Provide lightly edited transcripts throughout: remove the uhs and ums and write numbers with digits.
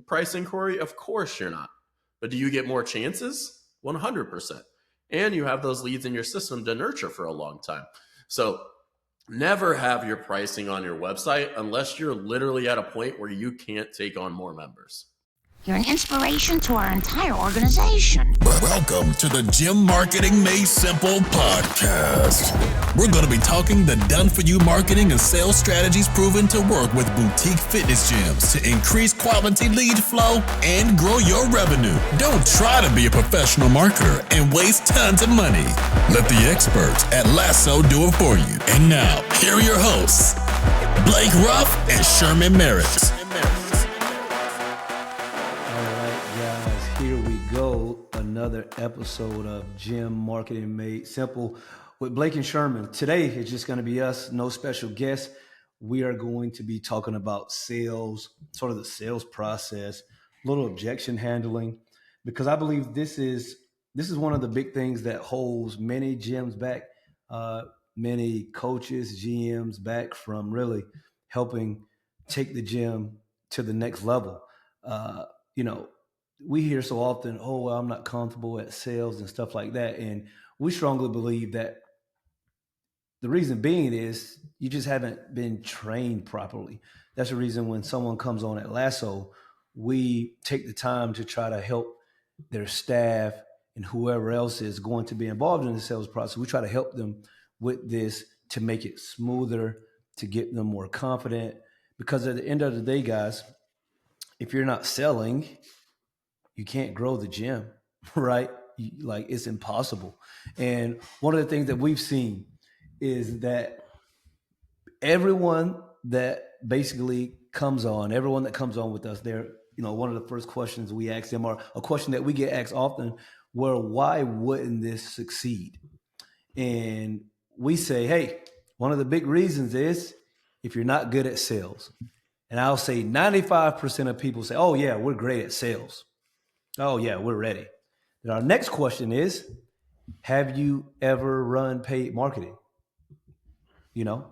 price inquiry? Of course you're not. But do you get more chances? 100%. And you have those leads in your system to nurture for a long time. So never have your pricing on your website unless you're literally at a point where you can't take on more members. You're an inspiration to our entire organization. Welcome to the Gym Marketing Made Simple podcast. We're going to be talking the done-for-you marketing and sales strategies proven to work with boutique fitness gyms to increase quality lead flow and grow your revenue. Don't try to be a professional marketer and waste tons of money. Let the experts at Lasso do it for you. And now, here are your hosts, Blake Ruff and Sherman Merritt. Another episode of Gym Marketing Made Simple with Blake and Sherman. Today, it's just going to be us, no special guests. We are going to be talking about sales, sort of the sales process, a little objection handling, because I believe this is one of the big things that holds many gyms back, many coaches, GMs back from really helping take the gym to the next level. We hear so often, oh, well, I'm not comfortable at sales and stuff like that. And we strongly believe that the reason being is you just haven't been trained properly. That's the reason when someone comes on at Lasso, we take the time to try to help their staff and whoever else is going to be involved in the sales process. We try to help them with this to make it smoother, to get them more confident. Because at the end of the day, guys, if you're not selling, you can't grow the gym, right? It's impossible. And one of the things that we've seen is that everyone that basically everyone that comes on with us, they're, one of the first questions we ask them, or a question that we get asked often, why wouldn't this succeed? And we say, hey, one of the big reasons is if you're not good at sales. And I'll say 95% of people say, oh yeah, we're great at sales. Oh, yeah, we're ready. And our next question is, have you ever run paid marketing? The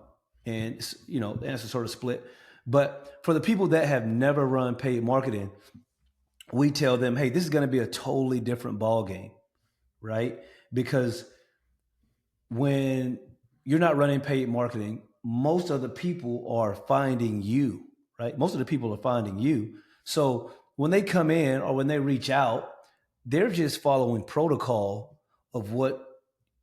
answer sort of split. But for the people that have never run paid marketing, we tell them, hey, this is going to be a totally different ball game, right? Because when you're not running paid marketing, most of the people are finding you, right? Most of the people are finding you. So when they come in or when they reach out, they're just following protocol of what,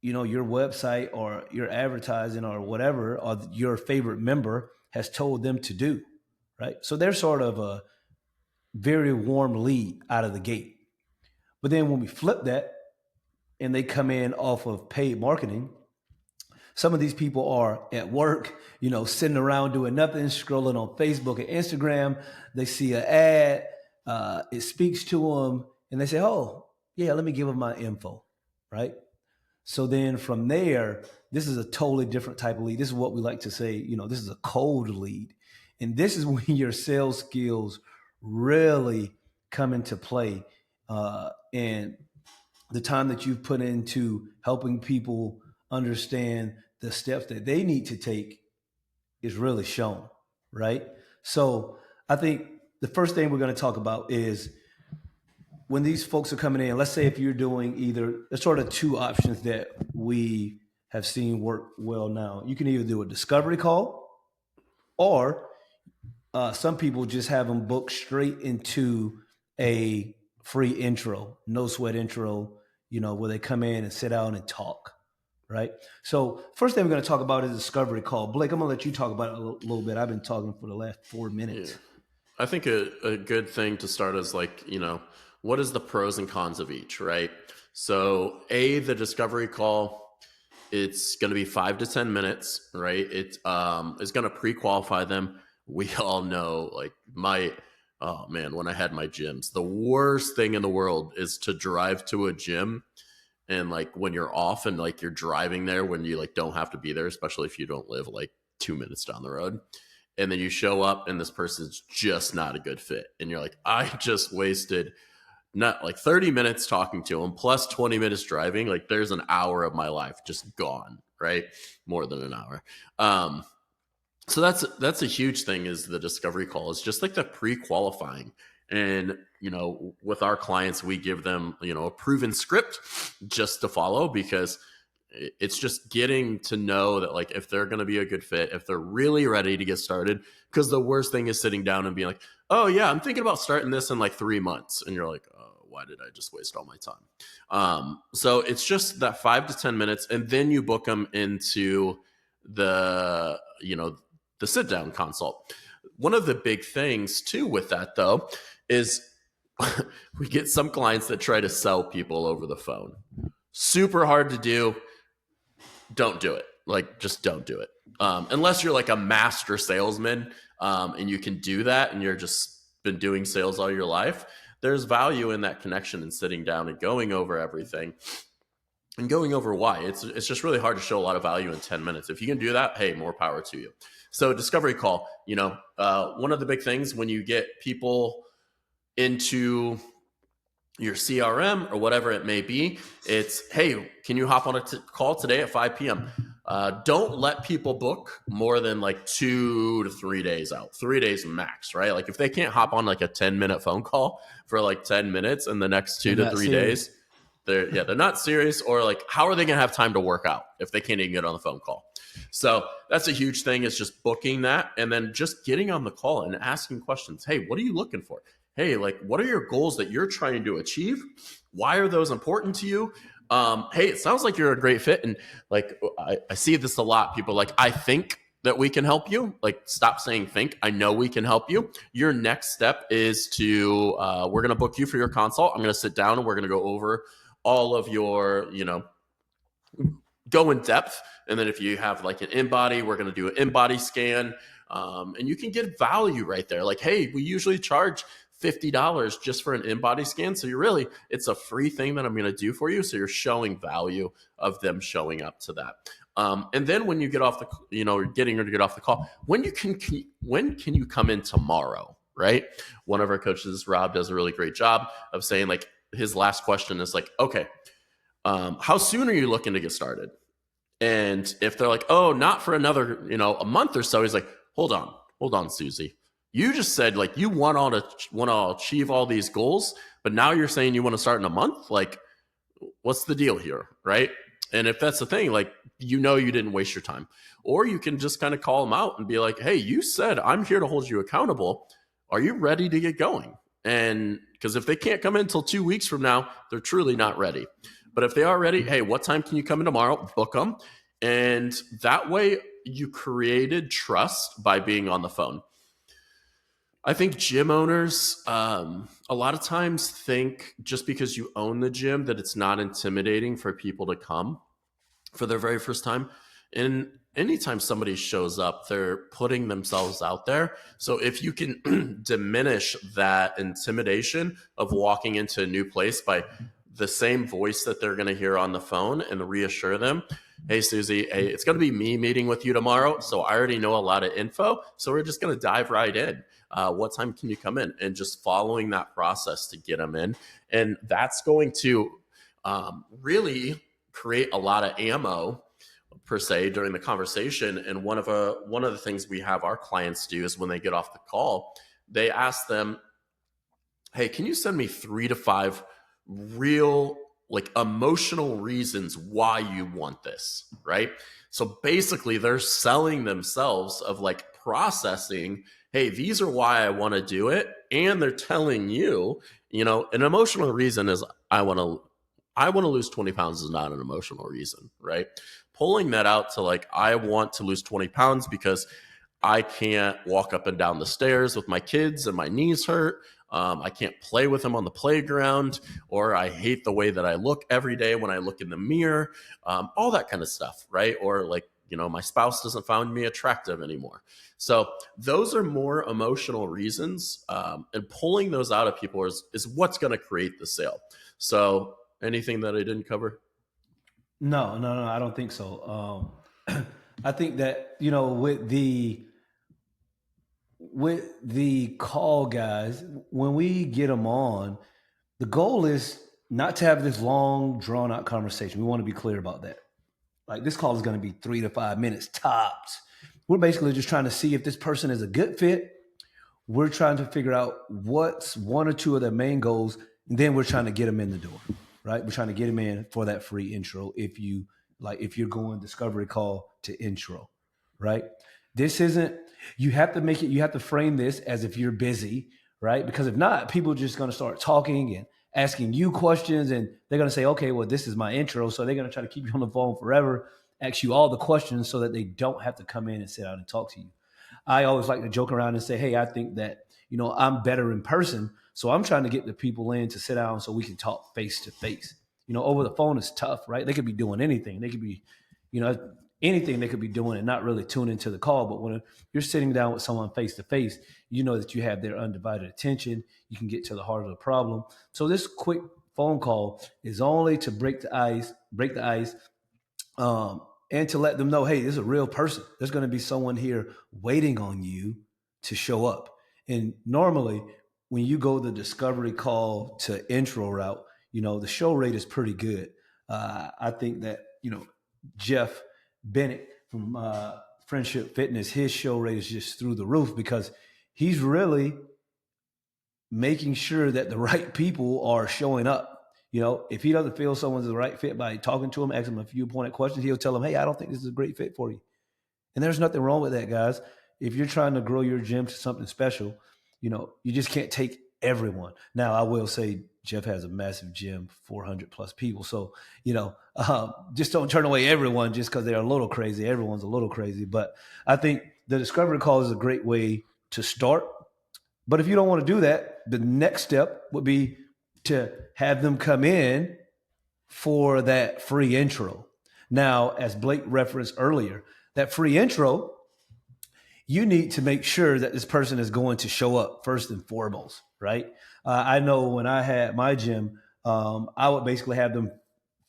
your website or your advertising or whatever, or your favorite member has told them to do, right? So they're sort of a very warm lead out of the gate. But then when we flip that and they come in off of paid marketing, some of these people are at work, sitting around doing nothing, scrolling on Facebook and Instagram. They see an ad. It speaks to them and they say, oh, yeah, let me give them my info, right? So then from there, this is a totally different type of lead. This is what we like to say, this is a cold lead. And this is when your sales skills really come into play. And the time that you've put into helping people understand the steps that they need to take is really shown, right? So I think the first thing we're going to talk about is when these folks are coming in, let's say if you're doing there's sort of two options that we have seen work well now. You can either do a discovery call or some people just have them book straight into a free intro, no sweat intro, where they come in and sit down and talk, right? So first thing we're going to talk about is discovery call. Blake, I'm going to let you talk about it a little bit. I've been talking for the last 4 minutes. Yeah. I think a good thing to start is what is the pros and cons of each, right? So the discovery call, it's going to be 5 to 10 minutes, right? It's going to pre-qualify them. We all know, when I had my gyms, the worst thing in the world is to drive to a gym and when you're off and you're driving there when you don't have to be there, especially if you don't live 2 minutes down the road. And then you show up and this person's just not a good fit. And you're like, I just wasted not 30 minutes talking to him plus 20 minutes driving. There's an hour of my life just gone, right? More than an hour. So that's a huge thing is the discovery call. It's just the pre-qualifying. And, with our clients, we give them, a proven script just to follow, because it's just getting to know that, like, if they're going to be a good fit, if they're really ready to get started. Because the worst thing is sitting down and being like, oh yeah, I'm thinking about starting this in like 3 months. And you're like, oh, why did I just waste all my time? So it's just that 5 to 10 minutes. And then you book them into the sit down consult. One of the big things too with that, though, is we get some clients that try to sell people over the phone. Super hard to do. Don't do it. Like, just don't do it. Unless you're like a master salesman, and you can do that, and you're just been doing sales all your life. There's value in that connection and sitting down and going over everything and going over why. It's just really hard to show a lot of value in 10 minutes. If you can do that, hey, more power to you. So discovery call, one of the big things when you get people into your CRM or whatever it may be, it's, hey, can you hop on a call today at 5 p.m.? Don't let people book more than like 2 to 3 days out, 3 days max, right? Like if they can't hop on like a 10-minute phone call for like 10 minutes in the next 2 to 3 days, they're not serious. Or like, how are they going to have time to work out if they can't even get on the phone call? So that's a huge thing, is just booking that, and then just getting on the call and asking questions. Hey, what are you looking for? Hey, like, what are your goals that you're trying to achieve? Why are those important to you? Hey, it sounds like you're a great fit. And like, I see this a lot. People are like, I think that we can help you. Like, stop saying think. I know we can help you. Your next step is to, we're going to book you for your consult. I'm going to sit down and we're going to go over all of your, go in depth. And then if you have like an in-body, we're going to do an in-body scan. And you can get value right there. Like, hey, we usually charge $50 just for an in-body scan. So it's a free thing that I'm going to do for you. So you're showing value of them showing up to that. And then when you get off getting her to get off the call, when can you come in tomorrow? Right. One of our coaches, Rob, does a really great job of saying, like, his last question is like, okay, how soon are you looking to get started? And if they're like, oh, not for another, a month or so, he's like, hold on, Susie. You just said like you want to achieve all these goals, but now you're saying you want to start in a month. Like, what's the deal here, right? And if that's the thing, like, you didn't waste your time. Or you can just kind of call them out and be like, hey, you said I'm here to hold you accountable. Are you ready to get going? And because if they can't come in until 2 weeks from now, they're truly not ready. But if they are ready, hey, what time can you come in tomorrow? Book them. And that way you created trust by being on the phone. I think gym owners, a lot of times think just because you own the gym that it's not intimidating for people to come for their very first time. And anytime somebody shows up, they're putting themselves out there. So if you can diminish that intimidation of walking into a new place by the same voice that they're going to hear on the phone and reassure them, hey, Susie, hey, it's going to be me meeting with you tomorrow. So I already know a lot of info. So we're just going to dive right in. What time can you come in? And just following that process to get them in. And that's going to really create a lot of ammo per se during the conversation. And one of the things we have our clients do is when they get off the call, they ask them, hey, can you send me 3 to 5 real, like, emotional reasons why you want this, right? So basically they're selling themselves of like processing, hey, these are why I want to do it. And they're telling you, an emotional reason is I want to lose 20 pounds is not an emotional reason, right? Pulling that out to like, I want to lose 20 pounds because I can't walk up and down the stairs with my kids and my knees hurt. I can't play with them on the playground, or I hate the way that I look every day when I look in the mirror, all that kind of stuff, right? Or like, my spouse doesn't find me attractive anymore. So those are more emotional reasons, and pulling those out of people is what's going to create the sale. So anything that I didn't cover? No, I don't think so. I think that, with the call guys, when we get them on, the goal is not to have this long, drawn out conversation. We want to be clear about that. Like, this call is going to be 3 to 5 minutes tops. We're basically just trying to see if this person is a good fit, we're trying to figure out what's one or two of their main goals, and then we're trying to get them in the door, right? We're trying to get them in for that free intro. If you're going discovery call to intro, right? This isn't, you have to frame this as if you're busy, right? Because if not, people are just going to start talking and asking you questions, and they're going to say, okay, well, this is my intro. So they're going to try to keep you on the phone forever, ask you all the questions so that they don't have to come in and sit down and talk to you. I always like to joke around and say, hey, I think that, I'm better in person. So I'm trying to get the people in to sit down so we can talk face to face. Over the phone is tough, right? They could be doing anything. They could be, anything they could be doing and not really tune into the call. But when you're sitting down with someone face to face, you know that you have their undivided attention. You can get to the heart of the problem. So this quick phone call is only to break the ice, and to let them know, hey, this is a real person. There's going to be someone here waiting on you to show up. And normally, when you go the discovery call to intro route, the show rate is pretty good. I think that, Jeff Bennett from Friendship Fitness, his show rate is just through the roof because he's really making sure that the right people are showing up. If he doesn't feel someone's the right fit by talking to him, asking him a few pointed questions, he'll tell them, hey, I don't think this is a great fit for you. And there's nothing wrong with that, guys. If you're trying to grow your gym to something special, you just can't take everyone. Now, I will say Jeff has a massive gym, 400 plus people. So, just don't turn away everyone just because they're a little crazy. Everyone's a little crazy. But I think the discovery call is a great way to start. But if you don't want to do that, the next step would be to have them come in for that free intro. Now, as Blake referenced earlier, that free intro, you need to make sure that this person is going to show up first and foremost, right? I know when I had my gym, I would basically have them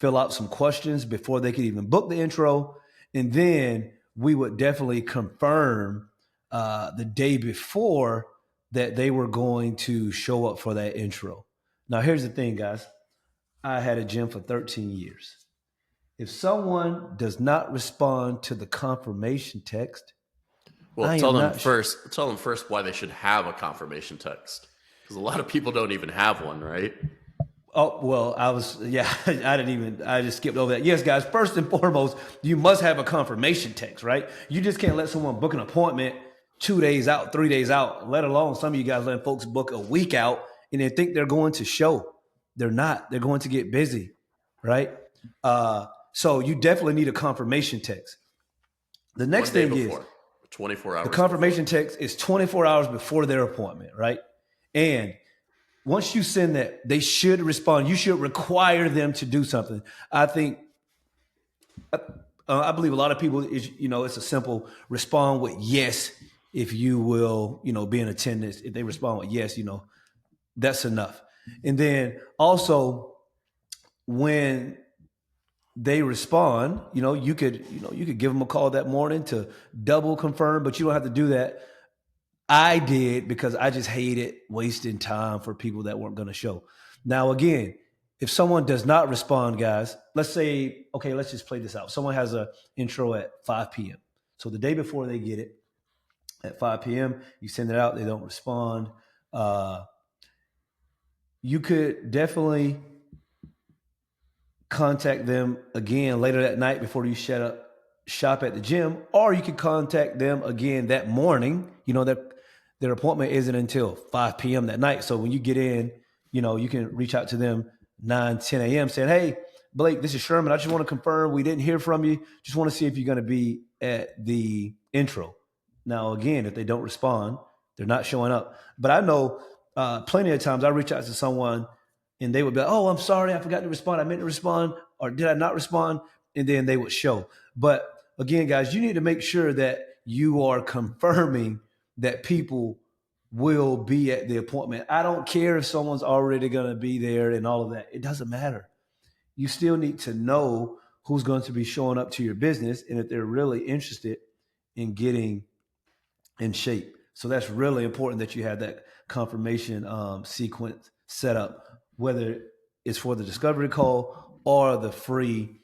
fill out some questions before they could even book the intro. And then we would definitely confirm the day before that they were going to show up for that intro. Now, here's the thing, guys. I had a gym for 13 years. If someone does not respond to the confirmation text, well, tell them first why they should have a confirmation text. Because a lot of people don't even have one, right? Oh, well, I just skipped over that. Yes, guys, first and foremost, you must have a confirmation text, right? You just can't let someone book an appointment 2 days out, 3 days out, let alone some of you guys letting folks book a week out and they think they're going to show. They're not. They're going to get busy, right? So you definitely need a confirmation text. The next thing is 24 hours. The confirmation text is 24 hours before their appointment, right? And once you send that, they should respond. You should require them to do something. I think, I believe a lot of people it's a simple respond with yes, if you will, be in attendance. If they respond with yes, that's enough. And then also when they respond, you could give them a call that morning to double confirm, but you don't have to do that. I did because I just hated wasting time for people that weren't going to show. Now, again, if someone does not respond, guys, let's just play this out. Someone has an intro at 5 p.m. So the day before they get it at 5 p.m., you send it out, they don't respond. You could definitely contact them again later that night before you shop at the gym, or you could contact them again that morning. Their appointment isn't until 5 p.m. that night. So when you get in, you can reach out to them 9, 10 a.m. saying, hey, Blake, this is Sherman. I just want to confirm we didn't hear from you. Just want to see if you're going to be at the intro. Now, again, if they don't respond, they're not showing up. But I know plenty of times I reach out to someone and they would be like, oh, I'm sorry, I forgot to respond. I meant to respond, or did I not respond? And then they would show. But again, guys, you need to make sure that you are confirming that people will be at the appointment. I don't care if someone's already going to be there and all of that. It doesn't matter. You still need to know who's going to be showing up to your business and if they're really interested in getting in shape. So that's really important that you have that confirmation sequence set up, whether it's for the discovery call or the free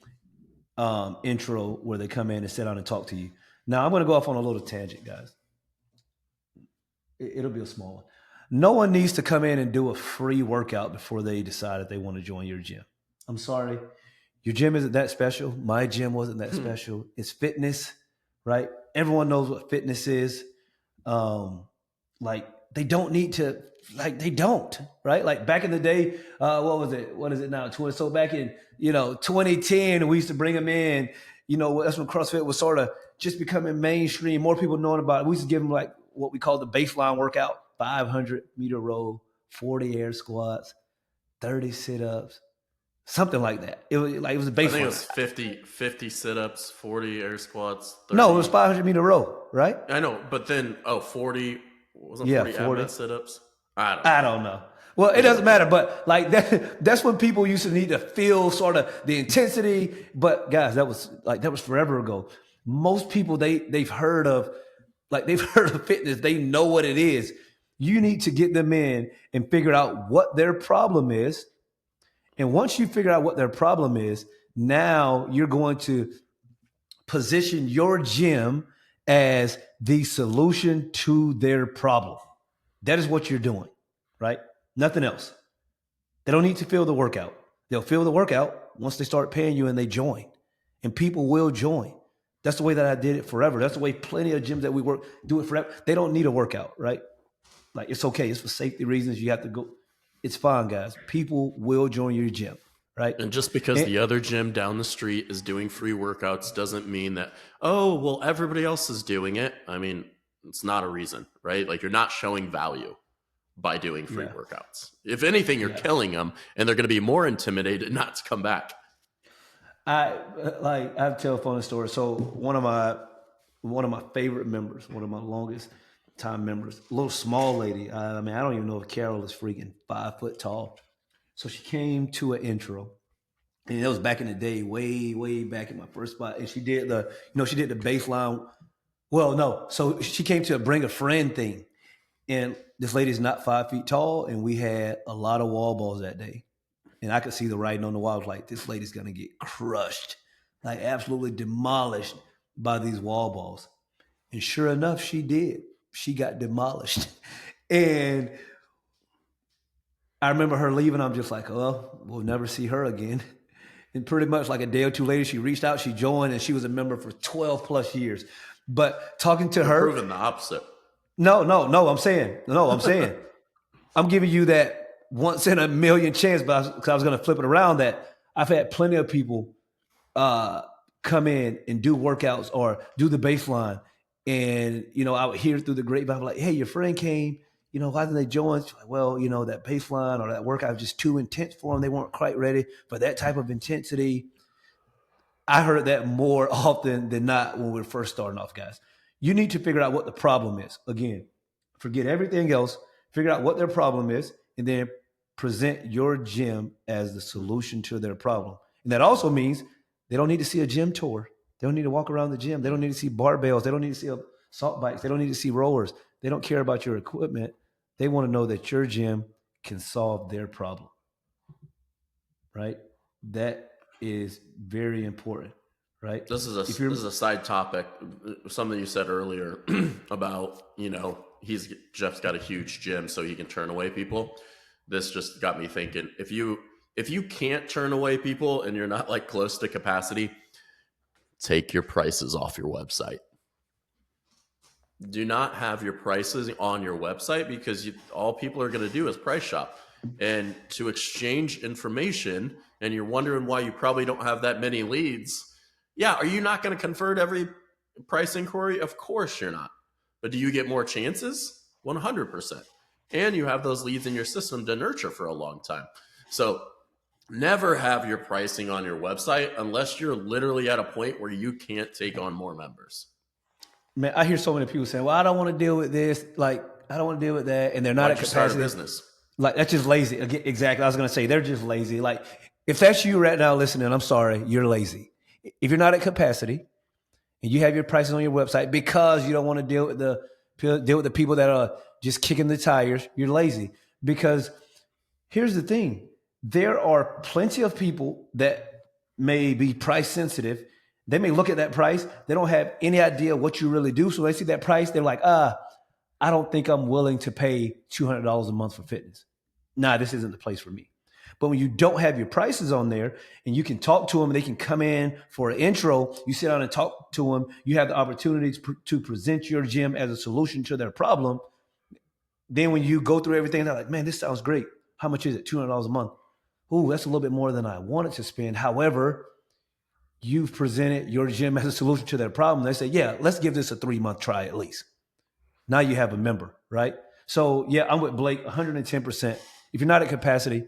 intro where they come in and sit down and talk to you. Now, I'm going to go off on a little tangent, guys. It'll be a small one. No one needs to come in and do a free workout before they decide if they want to join your gym. I'm sorry. Your gym isn't that special. My gym wasn't that special. It's fitness, right? Everyone knows what fitness is. Like they don't need to, like they don't, right? Like back in the day, what was it? What is it now? So back in, 2010, we used to bring them in, that's when CrossFit was sort of just becoming mainstream. More people knowing about it. We used to give them like what we call the baseline workout, 500-meter row, 40 air squats, 30 sit-ups, something like that. It was a baseline. I think it was 50 sit-ups, 40 air squats. 30. No, it was 500-meter row, right? I know, but then 40 wasn't 40 abdomen sit-ups. I don't know. Well, it doesn't matter, but like that's when people used to need to feel sort of the intensity. But guys, that was forever ago. Most people they've heard of fitness. They know what it is. You need to get them in and figure out what their problem is. And once you figure out what their problem is, now you're going to position your gym as the solution to their problem. That is what you're doing, right? Nothing else. They don't need to feel the workout. They'll feel the workout once they start paying you and they join. And people will join. That's the way that I did it forever. That's the way plenty of gyms that we work do it forever. They don't need a workout, right? Like it's okay. It's for safety reasons. You have to go. It's fine, guys. People will join your gym, right? And just because the other gym down the street is doing free workouts doesn't mean that, everybody else is doing it. I mean, it's not a reason, right? Like you're not showing value by doing free workouts. If anything, you're killing them and they're going to be more intimidated not to come back. I have to tell a funny story. So one of my favorite members, one of my longest time members, a little small lady. I don't even know if Carol is freaking 5 foot tall. So she came to an intro, and it was back in the day, way, way back in my first spot. And she did the baseline. Well, no. So she came to a bring a friend thing. And this lady's not 5 feet tall, and we had a lot of wall balls that day. And I could see the writing on the wall. I was like, this lady's going to get crushed, like absolutely demolished by these wall balls. And sure enough, she did. She got demolished. And I remember her leaving. I'm just like, well, we'll never see her again. And pretty much like a day or two later, she reached out, she joined, and she was a member for 12 plus years. But talking to her. Proving the opposite. No, I'm saying. I'm giving you that once in a million chance, because I was going to flip it around that I've had plenty of people come in and do workouts or do the baseline. And, I would hear through the grapevine, like, hey, your friend came, why didn't they join? Like, well, that baseline or that workout was just too intense for them. They weren't quite ready for that type of intensity. I heard that more often than not when we were first starting off, guys. You need to figure out what the problem is. Again, forget everything else, figure out what their problem is, and then present your gym as the solution to their problem. And that also means they don't need to see a gym tour. They don't need to walk around the gym. They don't need to see barbells. They don't need to see assault bikes. They don't need to see rollers. They don't care about your equipment. They want to know that your gym can solve their problem, right? That is very important, right? This is a side topic. Something you said earlier about, Jeff's got a huge gym so he can turn away people. This just got me thinking, if you can't turn away people and you're not like close to capacity, take your prices off your website. Do not have your prices on your website because all people are going to do is price shop and to exchange information. And you're wondering why you probably don't have that many leads. Yeah. Are you not going to convert every price inquiry? Of course you're not. But do you get more chances? 100%. And you have those leads in your system to nurture for a long time. So never have your pricing on your website unless you're literally at a point where you can't take on more members. Man, I hear so many people saying, well, I don't want to deal with this. Like, I don't want to deal with that. And they're not at capacity. Start a business? Like, that's just lazy. Exactly. I was going to say, they're just lazy. Like, if that's you right now listening, I'm sorry, you're lazy. If you're not at capacity and you have your prices on your website because you don't want to deal with the people that are just kicking the tires, you're lazy. Because here's the thing. There are plenty of people that may be price sensitive. They may look at that price. They don't have any idea what you really do. So they see that price. They're like, I don't think I'm willing to pay $200 a month for fitness. Nah, this isn't the place for me. But when you don't have your prices on there and you can talk to them, and they can come in for an intro, you sit down and talk to them, you have the opportunity to present your gym as a solution to their problem. Then when you go through everything, they're like, man, this sounds great. How much is it? $200 a month. Ooh, that's a little bit more than I wanted to spend. However, you've presented your gym as a solution to their problem. They say, yeah, let's give this a 3-month try at least. Now you have a member, right? So yeah, I'm with Blake 110%. If you're not at capacity,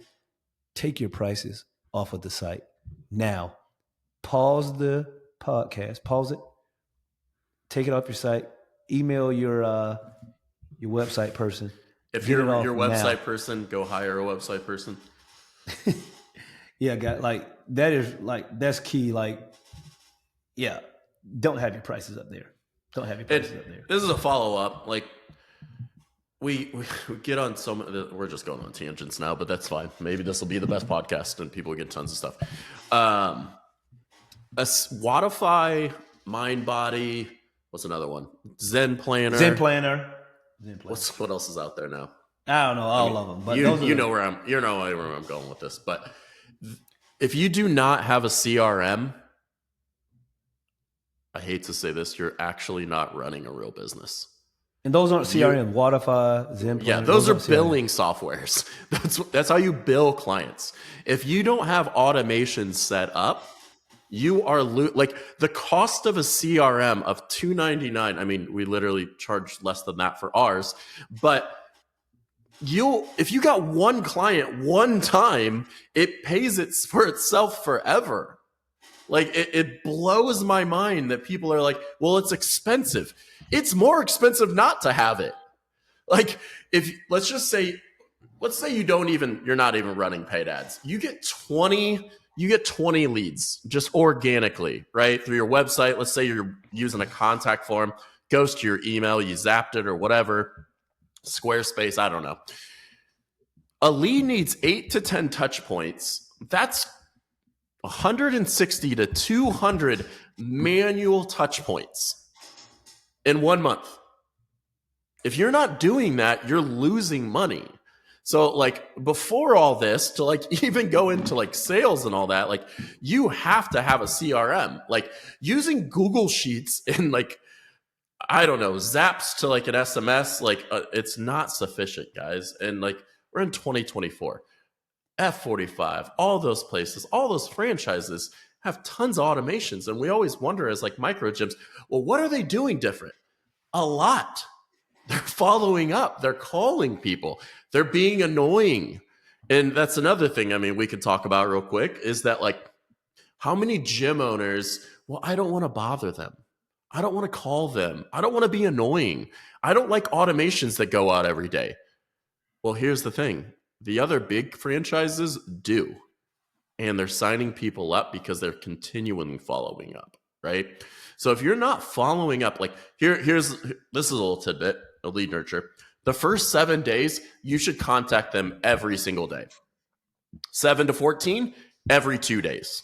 take your prices off of the site. Now, pause the podcast, pause it, take it off your site, email your website person. If you're your website person, go hire a website person. Yeah, guys, like that is like that's key. Like, yeah, don't have your prices up there. Don't have your prices up there. This is a follow up. Like we get on so many. We're just going on tangents now, but that's fine. Maybe this will be the best podcast, and people get tons of stuff. A Spotify, MindBody. What's another one? Zen Planner. What else is out there now? I don't know all of them, but you know where I'm going with this. But if you do not have a CRM, I hate to say this, you're actually not running a real business. And those aren't CRM, Spotify, Zen Planner. Yeah, those are billing softwares. That's how you bill clients. If you don't have automation set up, you are like the cost of a CRM of $299. I mean, we literally charge less than that for ours, but if you got one client one time, it pays it for itself forever. Like it blows my mind that people are like, well, it's expensive. It's more expensive not to have it. Like let's say you're not even running paid ads. You get 20 leads just organically, right? Through your website. Let's say you're using a contact form, goes to your email, you zapped it or whatever, Squarespace, I don't know. A lead needs 8 to 10 touch points. That's 160 to 200 manual touch points in 1 month. If you're not doing that, you're losing money. So like before all this, to like even go into like sales and all that, like you have to have a CRM. Like using Google Sheets and like, I don't know, zaps to like an SMS, like it's not sufficient, guys. And like we're in 2024. F45, all those places, all those franchises have tons of automations. And we always wonder as like micro gyms, well, what are they doing different? A lot. They're following up. They're calling people. They're being annoying. And that's another thing, I mean, we could talk about real quick is that like how many gym owners, well, I don't want to bother them. I don't want to call them. I don't want to be annoying. I don't like automations that go out every day. Well, here's the thing. The other big franchises do. And they're signing people up because they're continually following up, right? So if you're not following up, like this is a little tidbit, a lead nurture. The first 7 days, you should contact them every single day. 7 to 14, every 2 days.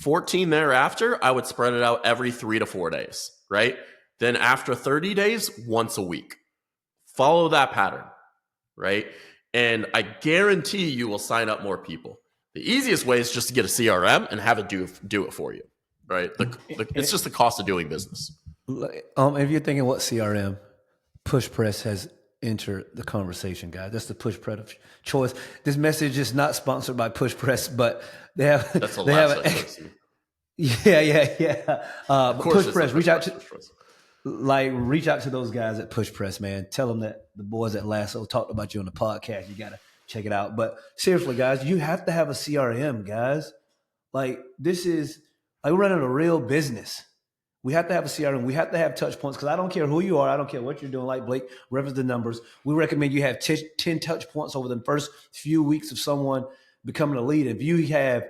14 thereafter, I would spread it out every 3 to 4 days, right? Then after 30 days, once a week. Follow that pattern, right? And I guarantee you will sign up more people. The easiest way is just to get a CRM and have it do it for you, right? It's just the cost of doing business. If you're thinking what CRM, Push Press has entered the conversation, guys. That's the Push Press of choice. This message is not sponsored by Push Press, but they have. That's the last I choice. Yeah. Push Press. Reach out to those guys at Push Press, man. Tell them that the boys at Lasso talked about you on the podcast. You gotta check it out. But seriously, guys, you have to have a CRM, guys. Like this is like we're running a real business. We have to have a CRM. We have to have touch points because I don't care who you are. I don't care what you're doing. Like Blake referenced the numbers. We recommend you have 10 touch points over the first few weeks of someone becoming a lead. If you have,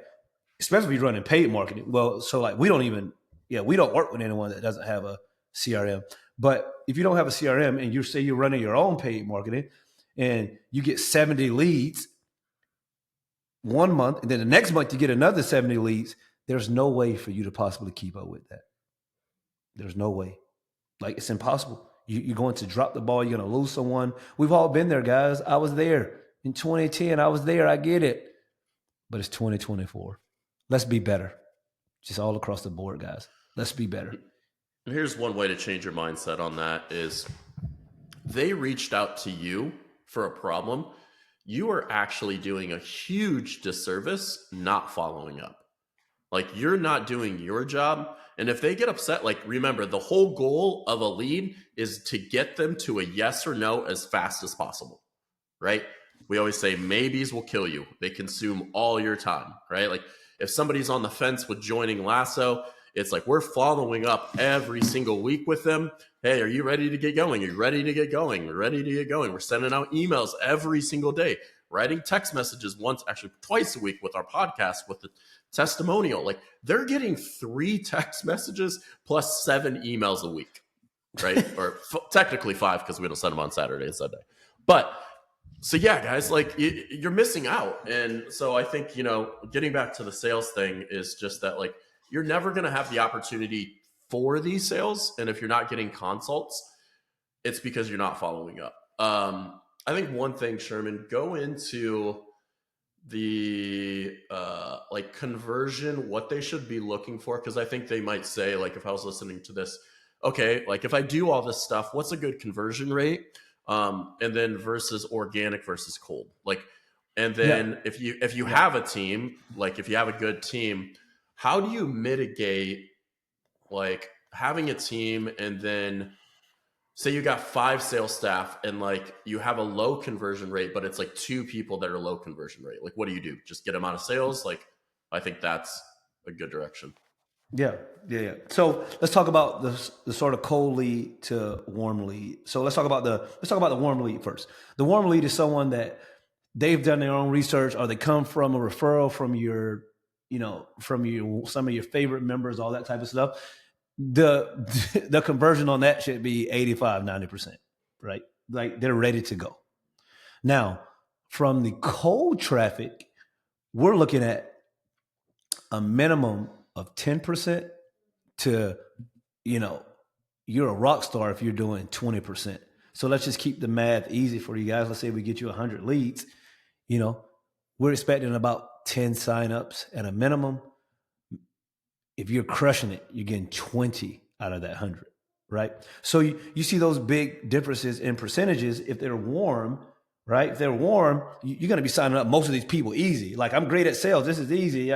especially if you're running paid marketing, well, so like we don't work with anyone that doesn't have a CRM. But if you don't have a CRM and you say you're running your own paid marketing and you get 70 leads 1 month, and then the next month you get another 70 leads, there's no way for you to possibly keep up with that. There's no way. Like it's impossible. You're going to drop the ball. You're going to lose someone. We've all been there, guys. I was there in 2010. I was there. I get it. But it's 2024. Let's be better. Just all across the board, guys. Let's be better. And here's one way to change your mindset on that is they reached out to you for a problem. You are actually doing a huge disservice not following up. Like, you're not doing your job. And if they get upset, like, remember, the whole goal of a lead is to get them to a yes or no as fast as possible, right? We always say maybes will kill you. They consume all your time, right? Like, if somebody's on the fence with joining Lasso, it's like we're following up every single week with them. Hey, are you ready to get going? Are you ready to get going? We're ready to get going. We're sending out emails every single day, writing text messages twice a week with our podcast, with the testimonial. Like, they're getting 3 text messages plus 7 emails a week, right? Or technically 5 because we don't send them on Saturday and Sunday. But so yeah, guys, like, you're missing out. And so I think, getting back to the sales thing is just that, like, you're never going to have the opportunity for these sales. And if you're not getting consults, it's because you're not following up. I think one thing, Sherman, go into the like conversion, what they should be looking for. Because I think they might say, like, if I was listening to this, okay, like, if I do all this stuff, what's a good conversion rate? And then versus organic versus cold. Like, and then if you have a team, like, if you have a good team, how do you mitigate, like, having a team and then say you got 5 sales staff and, like, you have a low conversion rate, but it's like 2 people that are low conversion rate. Like, what do you do? Just get them out of sales? Like, I think that's a good direction. Yeah. So let's talk about the sort of cold lead to warm lead. So let's talk about the warm lead first. The warm lead is someone that they've done their own research, or they come from a referral from some of your favorite members, all that type of stuff. The conversion on that should be 85-90%, right? Like, they're ready to go. Now, from the cold traffic, we're looking at a minimum of 10% to, you're a rock star if you're doing 20%. So let's just keep the math easy for you guys. Let's say we get you 100 leads, we're expecting about 10 signups at a minimum. If you're crushing it, you're getting 20 out of that 100, right? So you see those big differences in percentages. If they're warm, right? If they're warm, you're going to be signing up most of these people easy. Like, I'm great at sales. This is easy.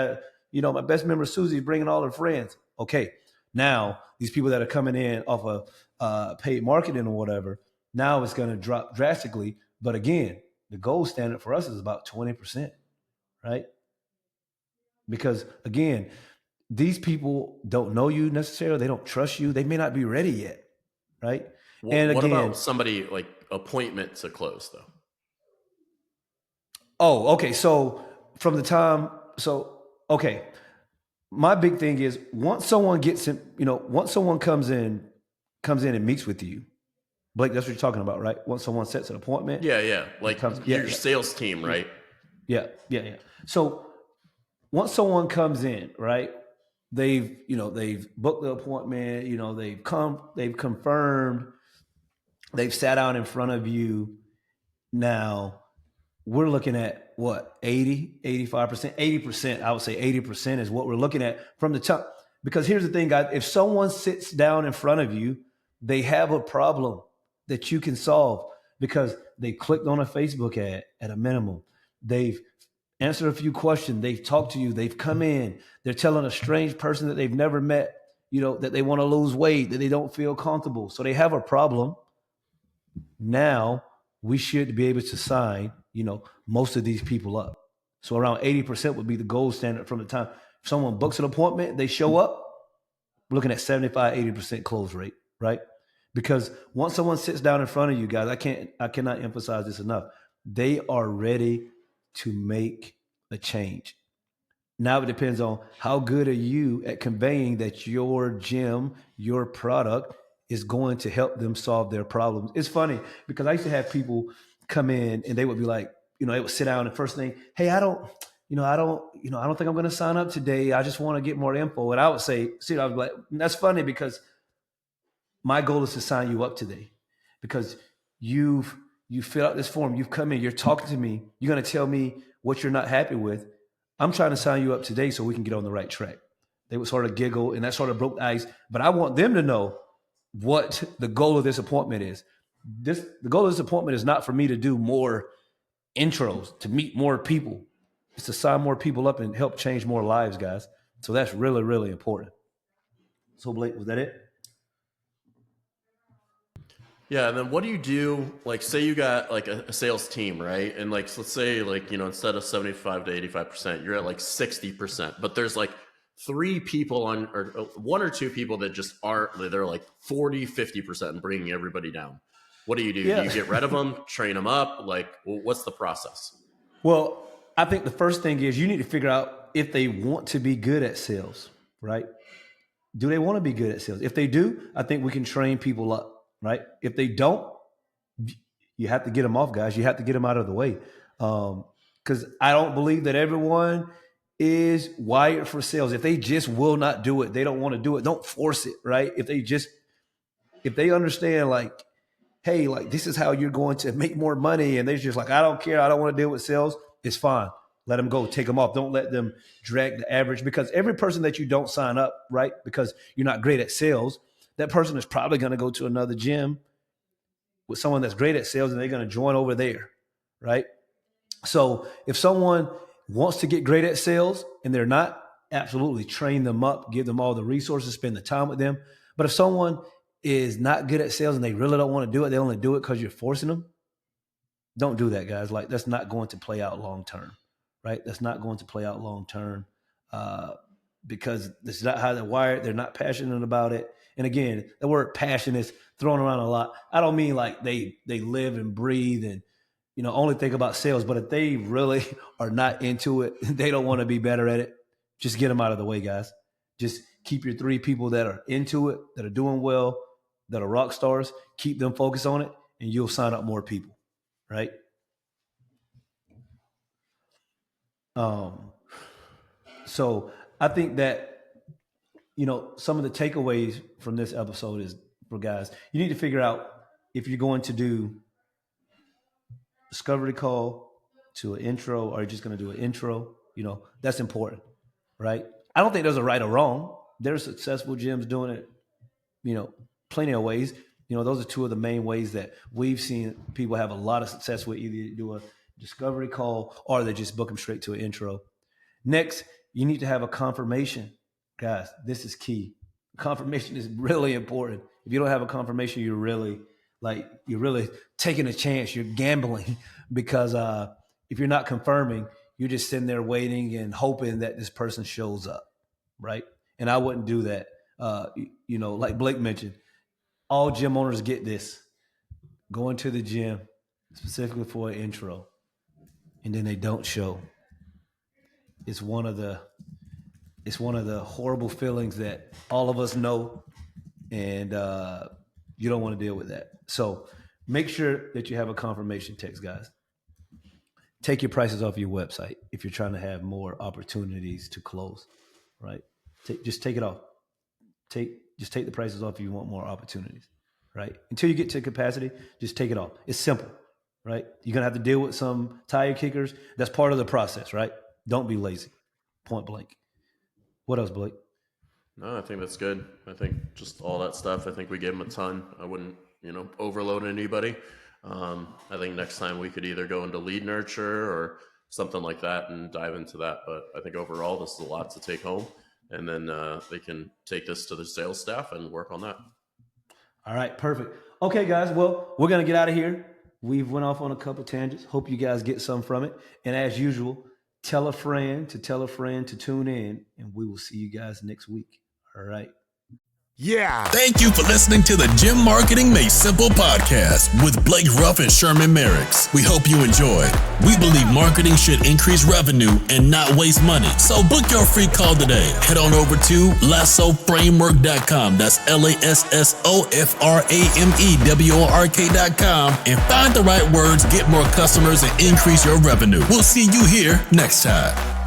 My best member, Susie, bringing all her friends. Okay. Now, these people that are coming in off of paid marketing or whatever, now it's going to drop drastically. But again, the gold standard for us is about 20%, right? Because again, these people don't know you necessarily. They don't trust you. They may not be ready yet, right? And what about somebody like appointment to close, though? Oh, okay. So my big thing is, once someone once someone comes in and meets with you, Blake, that's what you're talking about, right? Once someone sets an appointment. Yeah. Like, your sales team, right? Yeah. So once someone comes in, right, they've booked the appointment, they've confirmed, they've sat out in front of you. Now we're looking at what, 80, 85%, 80%, I would say 80% is what we're looking at from the top. Because here's the thing, guys, if someone sits down in front of you, they have a problem that you can solve because they clicked on a Facebook ad at a minimum. They've answered a few questions. They've talked to you. They've come in. They're telling a strange person that they've never met, that they want to lose weight, that they don't feel comfortable. So they have a problem. Now we should be able to sign, most of these people up. So around 80% would be the gold standard from the time someone books an appointment, they show up, we're looking at 75, 80% close rate, right? Because once someone sits down in front of you guys, I cannot emphasize this enough. They are ready to make a change. Now it depends on how good are you at conveying that your gym, your product is going to help them solve their problems. It's funny because I used to have people come in and they would be like, they would sit down and first thing, hey, I don't think I'm going to sign up today. I just want to get more info. And I would say, I was like, that's funny because my goal is to sign you up today. because you fill out this form, you've come in, you're talking to me, you're going to tell me what you're not happy with. I'm trying to sign you up today so we can get on the right track. They would sort of giggle, and that sort of broke the ice. But I want them to know what the goal of this appointment is. The goal of this appointment is not for me to do more intros, to meet more people. It's to sign more people up and help change more lives, guys. So that's really, really important. So Blake, was that it? Yeah, and then what do you do? Like, say you got like a sales team, right? And like, so let's say like, instead of 75 to 85%, you're at like 60%, but there's like 3 people or 1 or 2 people that just aren't, they're like 40, 50% and bringing everybody down. What do? Yeah. Do you get rid of them, train them up? Like, what's the process? Well, I think the first thing is you need to figure out if they want to be good at sales, right? Do they want to be good at sales? If they do, I think we can train people up. Right? If they don't, you have to get them off, guys. You have to get them out of the way. Because I don't believe that everyone is wired for sales. If they just will not do it, they don't want to do it, don't force it, right? If they understand like, hey, like this is how you're going to make more money, and they're just like, I don't care, I don't want to deal with sales, it's fine. Let them go, take them off. Don't let them drag the average, because every person that you don't sign up, right, because you're not great at sales, that person is probably going to go to another gym with someone that's great at sales, and they're going to join over there, right? So if someone wants to get great at sales and they're not, absolutely train them up, give them all the resources, spend the time with them. But if someone is not good at sales and they really don't want to do it, they only do it because you're forcing them, don't do that, guys. Like, that's not going to play out long-term, right? That's not going to play out long-term because this is not how they're wired. They're not passionate about it. And again, the word passion is thrown around a lot. I don't mean like they live and breathe and, only think about sales. But if they really are not into it, they don't want to be better at it, just get them out of the way, guys. Just keep your 3 people that are into it, that are doing well, that are rock stars. Keep them focused on it, and you'll sign up more people, right? So I think that, some of the takeaways from this episode is for guys, you need to figure out if you're going to do discovery call to an intro, or you're just going to do an intro. That's important, right? I don't think there's a right or wrong. There's successful gyms doing it, plenty of ways. Those are 2 of the main ways that we've seen people have a lot of success with. Either you do a discovery call or they just book them straight to an intro. Next, you need to have a confirmation. Guys, this is key. Confirmation is really important. If you don't have a confirmation, you're really taking a chance. You're gambling because if you're not confirming, you're just sitting there waiting and hoping that this person shows up, right? And I wouldn't do that. Like Blake mentioned, all gym owners get this. Going to the gym specifically for an intro, and then they don't show. It's one of the horrible feelings that all of us know, and you don't want to deal with that. So make sure that you have a confirmation text, guys. Take your prices off your website if you're trying to have more opportunities to close, right? Just take it off. Just take the prices off if you want more opportunities, right? Until you get to capacity, just take it off. It's simple, right? You're going to have to deal with some tire kickers. That's part of the process, right? Don't be lazy. Point blank. What else, Blake? No, I think that's good. I think just all that stuff, I think we gave them a ton. I wouldn't, overload anybody. I think next time we could either go into lead nurture or something like that and dive into that. But I think overall, this is a lot to take home. And then they can take this to the sales staff and work on that. All right, perfect. Okay, guys. Well, we're going to get out of here. We've went off on a couple tangents. Hope you guys get some from it. And as usual, tell a friend to tune in, and we will see you guys next week. All right. Yeah. Thank you for listening to the Gym Marketing Made Simple podcast with Blake Ruff and Sherman Merricks. We hope you enjoy. We believe marketing should increase revenue and not waste money. So book your free call today. Head on over to lassoframework.com. That's lassoframework.com and find the right words, get more customers, and increase your revenue. We'll see you here next time.